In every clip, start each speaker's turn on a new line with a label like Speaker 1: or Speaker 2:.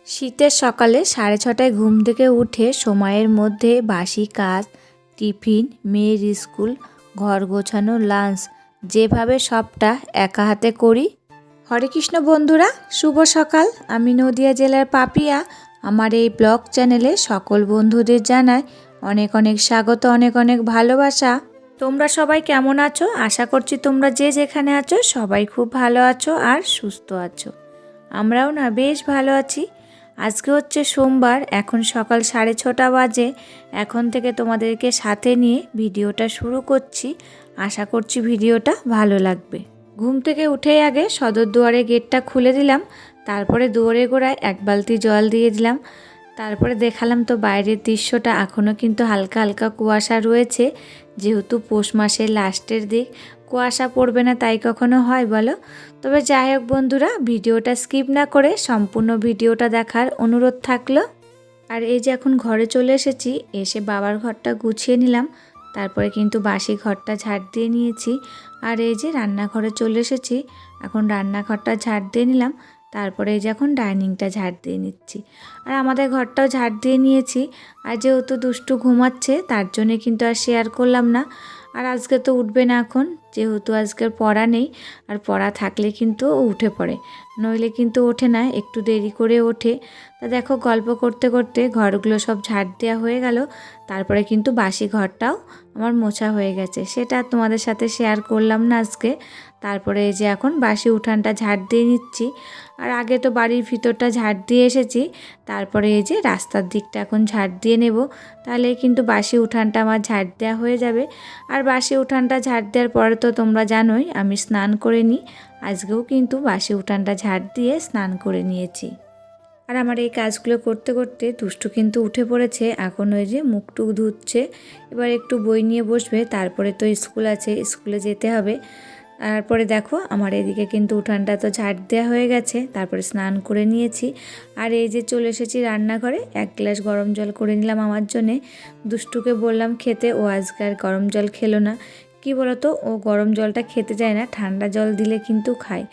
Speaker 1: শীতের সকালে 6:30টায় ঘুম থেকে উঠে সময়ের মধ্যে বাসি কাজ, টিফিন, মেয়ের স্কুল, ঘর গোছানো, লাঞ্চ যেভাবে সবটা একা হাতে করি। হরে কৃষ্ণ বন্ধুরা, শুভ সকাল। আমি নদিয়া জেলার পাপিয়া। আমার এই ব্লগ চ্যানেলে সকল বন্ধুদের জানাই অনেক অনেক স্বাগত, অনেক অনেক ভালোবাসা। তোমরা সবাই কেমন আছো? আশা করছি তোমরা যে যেখানে আছো সবাই খুব ভালো আছো আর সুস্থ আছো। আমরাও না বেশ ভালো আছি। আজকে হচ্ছে সোমবার, এখন সকাল 6:30 বাজে। এখন থেকে তোমাদেরকে সাথে নিয়ে ভিডিওটা শুরু করছি। আশা করছি ভিডিওটা ভালো লাগবে। ঘুম থেকে উঠেই আগে সদর দুয়ারে গেটটা খুলে দিলাম, তারপরে দুয়ারে গোড়ায় এক বালতি জল দিয়ে দিলাম। তারপরে দেখালাম তো বাইরের দৃশ্যটা এখনও কিন্তু হালকা হালকা কুয়াশা রয়েছে, যেহেতু পৌষ মাসের লাস্টের দিক, কুয়াশা পড়বে না তাই কখনো হয় বলো? তবে যাই হোক বন্ধুরা, ভিডিওটা স্কিপ না করে সম্পূর্ণ ভিডিওটা দেখার অনুরোধ থাকলো। আর এই যে এখন ঘরে চলে এসেছি, এসে বাবার ঘরটা গুছিয়ে নিলাম, তারপরে কিন্তু বাসি ঘরটা ঝাড় দিয়ে নিয়েছি। আর এই যে রান্নাঘরে চলে এসেছি, এখন রান্নাঘরটা ঝাড় দিয়ে নিলাম, তারপরে এই যে এখন ডাইনিংটা ঝাড় দিয়ে নিচ্ছি। আর আমাদের ঘরটাও ঝাড় দিয়ে নিয়েছি। আর যেহেতু দুষ্টু ঘুমাচ্ছে তার জন্যে কিন্তু আর শেয়ার করলাম না। আর আজকে তো উঠবে না এখন, যেহেতু আজকের পড়া নেই। আর পড়া থাকলে কিন্তু ও উঠে পড়ে, নইলে কিন্তু ওঠে না, একটু দেরি করে ওঠে। তা দেখো গল্প করতে করতে ঘরগুলো সব ঝাড় দেওয়া হয়ে গেল, তারপরে কিন্তু বাসি ঘরটাও আমার মোছা হয়ে গেছে, সেটা তোমাদের সাথে শেয়ার করলাম না আজকে। তারপরে এই যে এখন বাসি উঠানটা ঝাড় দিয়ে নিচ্ছি। আর আগে তো বাড়ির ভিতরটা ঝাড় দিয়ে এসেছি, তারপরে এই যে রাস্তার দিকটা এখন ঝাড় দিয়ে নেব, তাহলে কিন্তু বাসি উঠানটা আমার ঝাড় দেওয়া হয়ে যাবে। আর বাসি উঠানটা ঝাড় দেওয়ার পরে তো তোমরা জানোই আমি স্নান করে নিই। আজকেও কিন্তু বাসি উঠানটা ঝাড় দিয়ে স্নান করে নিয়েছি। আর আমার এই কাজগুলো করতে করতে দুষ্টু কিন্তু উঠে পড়েছে, এখন ওই যে মুখ টুক ধুচ্ছে, এবার একটু বই নিয়ে বসবে, তারপরে তো স্কুল আছে, স্কুলে যেতে হবে। তারপরে দেখো আমার এদিকে কিন্তু উঠানটা তো ঝাড় দেওয়া হয়ে গেছে, তারপরে স্নান করে নিয়েছি। আর এই যে চলে এসেছি রান্নাঘরে, এক গ্লাস গরম জল করে নিলাম আমার জন্যে। দুষ্টুকে বললাম খেতে, ও আজকে আর গরম জল খেলো না। কি বলতো, ও গরম জলটা খেতে চায় না, ঠান্ডা জল দিলে কিন্তু খায়।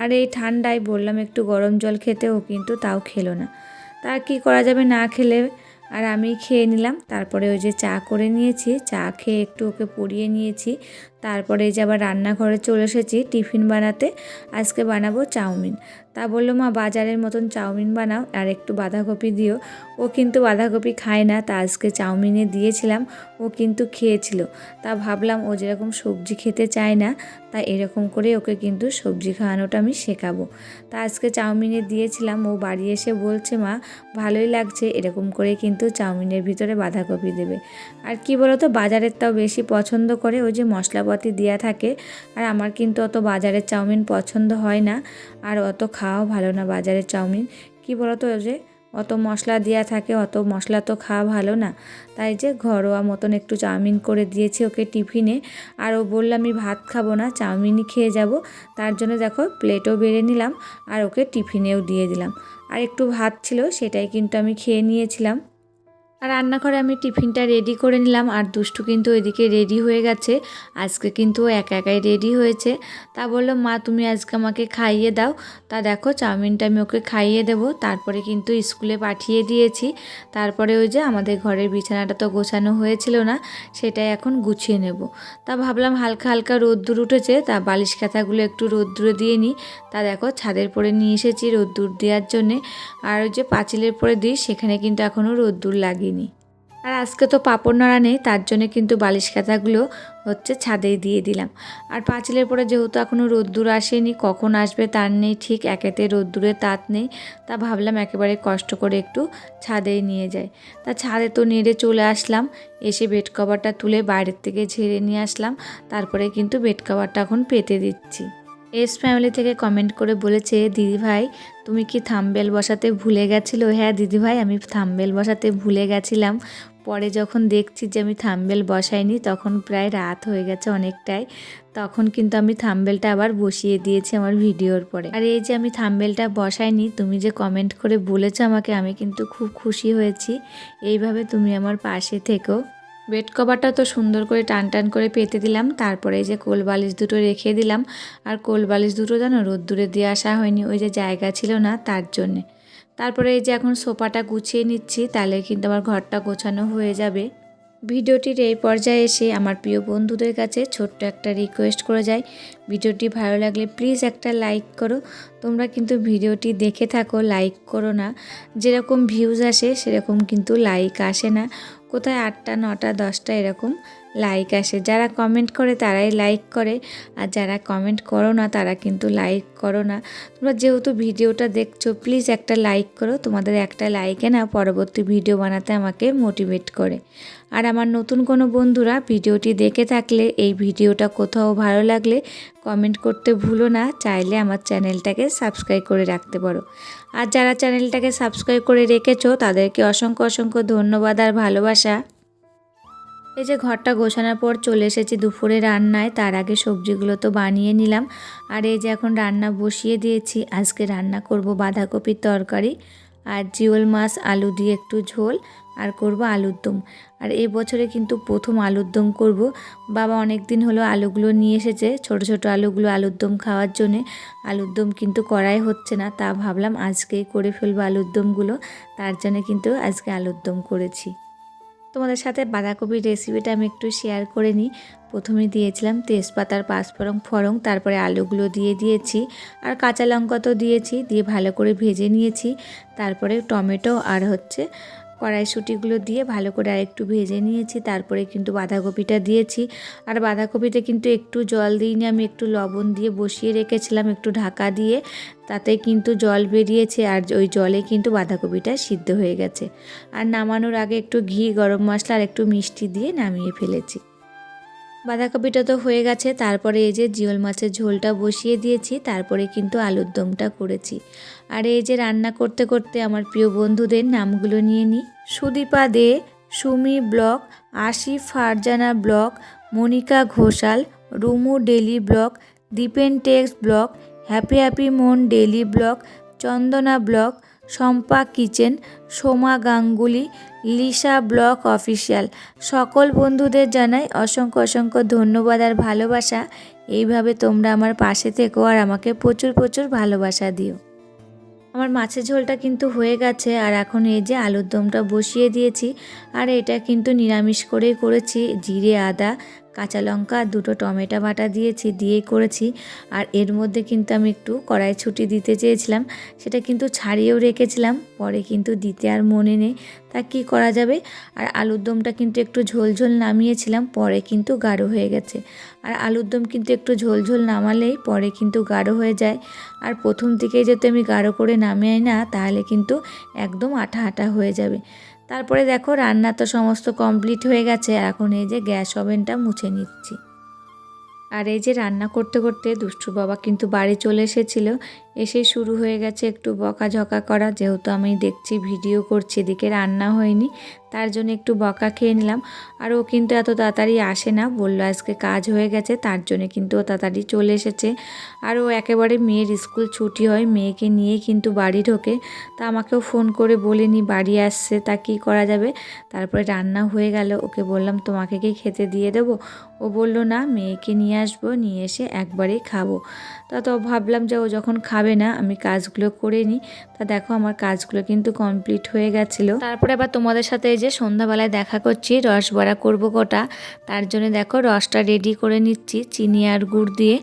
Speaker 1: আর এই ঠান্ডায় বললাম একটু গরম জল খেতে, ও কিন্তু তাও খেলো না। তা কি করা যাবে, না খেলে। আর আমি খেয়ে নিলাম, তারপরে ওই যে চা করে নিয়েছি, চা খেয়ে একটু ওকে পরিয়ে নিয়েছি। তারপরে এই যে আবার রান্নাঘরে চলে এসেছি টিফিন বানাতে। আজকে বানাবো চাউমিন। তা বললো মা বাজারের মতন চাউমিন বানাও আর একটু বাঁধাকপি দিও। ও কিন্তু বাঁধাকপি খায় না, তা আজকে চাউমিনে দিয়েছিলাম, ও কিন্তু খেয়েছিল। তা ভাবলাম ও যেরকম সবজি খেতে চায় না, তা এরকম করে ওকে কিন্তু সবজি খাওয়ানোটা আমি শেখাবো। তা আজকে চাউমিনে দিয়েছিলাম, ও বাড়ি এসে বলছে মা ভালোই লাগছে, এরকম করে কিন্তু চাউমিনের ভিতরে বাঁধাকপি দেবে। আর কি বলতো, বাজারের তাও বেশি পছন্দ করে, ওই যে মশলাপাতি দেওয়া থাকে। আর আমার কিন্তু অত বাজারের চাউমিন পছন্দ হয় না, আর অত খাওয়াও ভালো না বাজারের চাউমিন। কি বলতো, ওই যে অত মশলা দেওয়া থাকে, অত মশলা তো খাওয়া ভালো না। তাই যে ঘরোয়া মতন একটু চাউমিন করে দিয়েছি ওকে টিফিনে। আর ও বলল আমি ভাত খাবো না, চাউমিনই খেয়ে যাব। তার জন্য দেখো প্লেটও বেড়ে নিলাম আর ওকে টিফিনেও দিয়ে দিলাম। আর একটু ভাত ছিল, সেটাই কিন্তু আমি খেয়ে নিয়েছিলাম। আর রান্নাঘরে আমি টিফিনটা রেডি করে নিলাম, আর দুষ্টু কিন্তু এদিকে রেডি হয়ে গেছে। আজকে কিন্তু ও একা একাই রেডি হয়েছে। তা বললো মা তুমি আজকে আমাকে খাইয়ে দাও। তা দেখো চাউমিনটা আমি ওকে খাইয়ে দেবো, তারপরে কিন্তু স্কুলে পাঠিয়ে দিয়েছি। তারপরে ওই যে আমাদের ঘরের বিছানাটা তো গোছানো হয়েছিল না, সেটাই এখন গুছিয়ে নেব। তা ভাবলাম হালকা হালকা রোদ্দুর উঠেছে, তা বালিশ কাঁথাগুলো একটু রোদ্দুরে দিয়ে নিই। তা দেখো ছাদের পরে নিয়ে এসেছি রোদ্দুর দেওয়ার জন্যে। আর ওই যে পাঁচিলের পরে দিই, সেখানে কিন্তু এখনও রোদ্দুর লাগেনি। আর আজকে তো পাঁপড় নাড়া নেই, তার জন্য কিন্তু বালিশ কাঁথাগুলো হচ্ছে ছাদেই দিয়ে দিলাম। আর পাঁচিলের পরে যেহেতু এখনও রোদ্দুর আসেনি, কখন আসবে তার নেই ঠিক, একেতে রোদ্দুরে তাত নেই। তা ভাবলাম একেবারে কষ্ট করে একটু ছাদেই নিয়ে যাই। তা ছাদে তো নেড়ে চলে আসলাম, এসে বেড কভারটা তুলে বাইরের থেকে ঝেড়ে নিয়ে আসলাম। তারপরে কিন্তু বেড কভারটা এখন পেতে দিচ্ছি। এস ফ্যামিলি থেকে কমেন্ট করে বলেছে, দিদিভাই তুমি কি থাম্বনেল বসাতে ভুলে গেছিলো? হ্যাঁ দিদিভাই, আমি থাম্বনেল বসাতে ভুলে গেছিলাম। পরে যখন দেখছি যে আমি থাম্বনেল বসাইনি, তখন প্রায় রাত হয়ে গেছে অনেকটাই, তখন কিন্তু আমি থাম্বনেলটা আবার বসিয়ে দিয়েছি আমার ভিডিওর পরে। আর এই যে আমি থাম্বনেলটা বসাইনি, তুমি যে কমেন্ট করে বলেছো আমাকে, আমি কিন্তু খুব খুশি হয়েছি। এইভাবে তুমি আমার পাশে থেকো। বেড কভারটা তো সুন্দর করে টান টান করে পেতে দিলাম, তারপরে এই যে কোল বালিশ দুটো রেখে দিলাম। আর কোল বালিশ দুটো জানো রোদ্দুরে দিয়ে আসা হয়নি, ওই যে জায়গা ছিল না তার জন্যে। তারপরে এই যে এখন সোফাটা গুছিয়ে নিচ্ছি, তাহলে কিন্তু আমার ঘরটা গোছানো হয়ে যাবে। ভিডিওটির এই পর্যায়ে এসে আমার প্রিয় বন্ধুদের কাছে ছোট্ট একটা রিকোয়েস্ট করে যাই, ভিডিওটি ভালো লাগলে প্লিজ একটা লাইক করো। তোমরা কিন্তু ভিডিওটি দেখে থাকো, লাইক করো না। যেরকম ভিউজ আসে সেরকম কিন্তু লাইক আসে না, কোথায় 8টা 9টা 10টা এরকম লাইক আসে। যারা কমেন্ট করে তারাই লাইক করে, আর যারা কমেন্ট করো না তারা কিন্তু লাইক করো না। তোমরা যেহেতু ভিডিওটা দেখছো প্লিজ একটা লাইক করো, তোমাদের একটা লাইকে না পরবর্তী ভিডিও বানাতে আমাকে মোটিভেট করে। আর আমার নতুন কোনো বন্ধুরা ভিডিওটি দেখে থাকলে এই ভিডিওটা কোথাও ভালো লাগলে কমেন্ট করতে ভুলো না, চাইলে আমার চ্যানেলটাকে সাবস্ক্রাইব করে রাখতে পারো। আর যারা চ্যানেলটাকে সাবস্ক্রাইব করে রেখেছো তাদেরকে অসংখ্য অসংখ্য ধন্যবাদ আর ভালোবাসা। এই যে ঘরটা গোছানোর পর চলে এসেছি দুপুরে রান্নায়, তার আগে সবজিগুলো তো বানিয়ে নিলাম। আর এই যে এখন রান্না বসিয়ে দিয়েছি। আজকে রান্না করব বাঁধাকপির তরকারি আর জিওল মাছ আলু দিয়ে একটু ঝোল, আর করব আলুর দম। আর এই বছরে কিন্তু প্রথম আলুর দম করব। বাবা অনেক দিন হলো আলুগুলো নিয়ে এসেছে, ছোট ছোট আলুগুলো আলুর দম খাওয়ার জন্যে। আলুর দম কিন্তু করাই হচ্ছে না, তা ভাবলাম আজকেই করে ফেলবো আলুর দমগুলো, তার জন্য কিন্তু আজকে আলুর দম করেছি। তোমাদের সাথে বাঁধাকপির রেসিপিটা আমি একটু শেয়ার করে নিই। প্রথমে দিয়েছিলাম তেজপাতার 5 ফোড়ন, তারপরে আলুগুলো দিয়ে দিয়েছি, আর কাঁচা লঙ্কা তো দিয়েছি, দিয়ে ভালো করে ভেজে নিয়েছি। তারপরে টমেটো আর কড়াইশুঁটিগুলো দিয়ে ভালো করে আরেকটু ভেজে নিয়েছি। তারপরে কিন্তু বাঁধাকপিটা দিয়েছি, আর বাঁধাকপিতে কিন্তু একটু জল দিইনি, আমি একটু লবণ দিয়ে বসিয়ে রেখেছিলাম একটু ঢাকা দিয়ে, তাতে কিন্তু জল বেরিয়েছে, আর ওই জলে কিন্তু বাঁধাকপিটা সিদ্ধ হয়ে গেছে। আর নামানোর আগে একটু ঘি, গরম মশলা আর একটু মিষ্টি দিয়ে নামিয়ে ফেলেছি। বাঁধাকপিটা তো হয়ে গেছে, তারপরে এই যে জিওল মাছের ঝোলটা বসিয়ে দিয়েছি, তারপরে কিন্তু আলুর দমটা করেছি। আর এই যে রান্না করতে করতে আমার প্রিয় বন্ধুদের নামগুলো নিয়ে নিই। Sudipa Dey, Sumi blog, Ashif Farzana blog, Monika Ghoshal, Rumu daily blog, Dipen Tex blog, happy happy মন daily blog, Chandana blog, Shampa kitchen, Soma Ganguly, Lisa blog official. সকল বন্ধুদের জানাই অসংখ্য অসংখ্য ধন্যবাদ আর ভালোবাসা। এইভাবে তোমরা আমার পাশে থেকো আর আমাকে প্রচুর প্রচুর ভালোবাসা দিও। আমার মাছের ঝোলটা কিন্তু হয়ে গেছে, আর এখন এই যে আলুর দমটা বসিয়ে দিয়েছি। আর এটা কিন্তু নিরামিষ করেই করেছি, জিরে আদা কাঁচা লঙ্কা আর 2টো টমেটো বাটা দিয়েছি, দিয়েই করেছি। আর এর মধ্যে কিন্তু আমি একটু কড়াইশুঁটি দিতে চেয়েছিলাম, সেটা কিন্তু ছাড়িয়েও রেখেছিলাম, পরে কিন্তু দিতে আর মনে নেই, তা কি করা যাবে। আর আলুর দমটা কিন্তু একটু ঝোল ঝোল নামিয়েছিলাম, পরে কিন্তু গাঢ় হয়ে গেছে। আর আলুর দম কিন্তু একটু ঝোল ঝোল নামালেই পরে কিন্তু গাঢ় হয়ে যায়। আর প্রথম থেকেই যদি আমি গাঢ় করে নামিয়ে না, তাহলে কিন্তু একদম আঠা আঠা হয়ে যাবে। তারপরে দেখো রান্না তো সমস্ত কমপ্লিট হয়ে গেছে, এখন এই যে গ্যাস ওভেনটা মুছে নিচ্ছি। আর এই যে রান্না করতে করতে দুষ্টু বাবা কিন্তু বাড়ি চলে এসেছিলো, এসে শুরু হয়ে গেছে একটু বকাঝকা করা। যেহেতু আমি দেখছি ভিডিও করছি, এদিকে রান্না হয়নি, তার জন্য একটু বকা খেয়ে নিলাম। আর ও কিন্তু এত তাড়াতাড়ি আসে না, বললো আজকে কাজ হয়ে গেছে, তার জন্য কিন্তু ও তাড়াতাড়ি চলে এসেছে। আর ও একেবারে মেয়ের স্কুল ছুটি হয় মেয়েকে নিয়ে কিন্তু বাড়ি ঢোকে, তা আমাকেও ফোন করে বলেনি বাড়ি আসছে, তা কী করা যাবে। তারপরে রান্না হয়ে গেল, ওকে বললাম তোমাকে কি খেতে দিয়ে দেবো, ও বলল না মেয়েকে নিয়ে আসবো, নিয়ে এসে একবারেই খাবো। তা তো ভাবলাম যে ও যখন খাবে না আমি কাজগুলো করে নিই। তা দেখো আমার কাজগুলো কিন্তু কমপ্লিট হয়ে গেছিলো। তারপরে আবার তোমাদের সাথে এই যে সন্ধ্যাবেলায় দেখা করছি, রস বড়া করবো কটা, তার জন্য দেখো রসটা রেডি করে নিচ্ছি চিনি আর গুড় দিয়ে।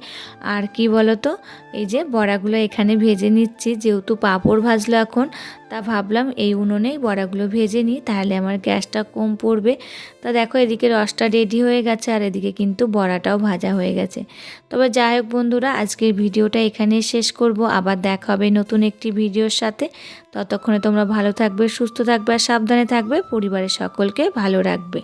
Speaker 1: আর কি বলো তো, এই যে বড়াগুলো এখানে ভেজে নিচ্ছি, যেহেতু পাঁপড় ভাজলো এখন, তা ভাবলাম এই উনুনেই বড়াগুলো ভেজে নিই, তাহলে আমার গ্যাসটা কম পড়বে। তা দেখো এদিকে রসটা রেডি হয়ে গেছে, আর এদিকে কিন্তু বড়াটাও ভাজা হয়ে গেছে। তবে যাই হোক বন্ধুরা, আজকের ভিডিওটা এখানেই শেষ করব, আবার দেখা হবে নতুন একটি ভিডিওর সাথে। ততক্ষণে তোমরা ভালো থাকবে, সুস্থ থাকবে আর সাবধানে থাকবে, পরিবারের সকলকে ভালো রাখবে।